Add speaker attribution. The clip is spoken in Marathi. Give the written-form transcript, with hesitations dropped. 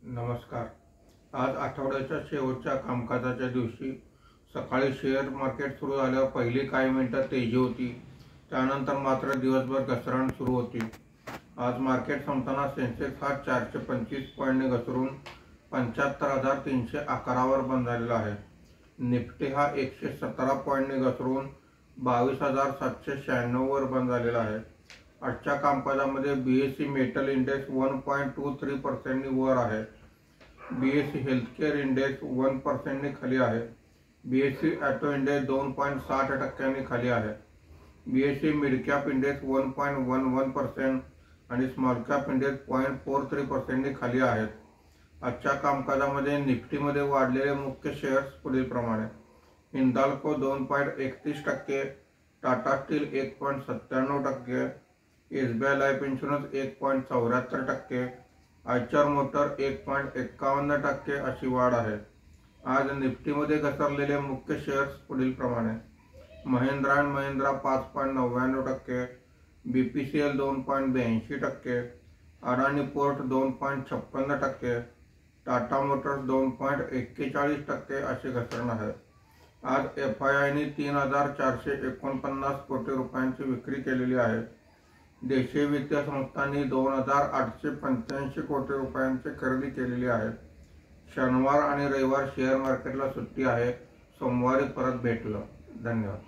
Speaker 1: नमस्कार। आज आठवड्याच्या शेवटच्या कामकाजाच्या दिवशी सकाळी शेअर मार्केट सुरू झाल्यावर पहिली काही मिनिटं तेजी होती, त्यानंतर मात्र दिवसभर घसरण सुरू होती। आज मार्केट संपताना सेन्सेक्स हा 425 पॉईंटने घसरून 75,311 वर बंद झालेला आहे। निफ्टी हा 117 पॉईंटने घसरून 22,796 वर बंद झालेला आहे। आजच्या कामकाजामध्ये बीएसई मेटल इंडेक्स 1.23% वर आहे। बीएसई हेल्थकेअर इंडेक्स 1% खाली आहे। बीएसई ऑटो इंडेक्स 2.60% खाली आहे। बीएसई मिड कॅप इंडेक्स 1.11% आणि स्मॉल कॅप इंडेक्स 0.43% खाली आहेत। आजच्या कामकाजामध्ये निफ्टीमध्ये वाढलेले मुख्य शेअर्स पुढील प्रमाणे: Hindalco 2.31%, Tata steel 1.97%, SBI life insurance 1.74%, Eicher motor 1.51% अशी वाढ आहे। आज निफ्टीमध्ये घसरलेले मुख्य शेअर्स पुढील प्रमाणे: Mahindra and Mahindra 5.99%, BPCL 2.82%, Adani port 2.56%, Tata Motors 2.41% असे घसरण आहे। आज एफआयआयने 3,449 कोटी रुपयांची विक्री केलेली आहे। देशीय वित्तीय संस्थांनी 2,885 कोटी रुपयांची खरेदी केलेली आहे। शनिवार आणि रविवार शेअर मार्केटला सुट्टी आहे। सोमवारी परत भेटूया। धन्यवाद।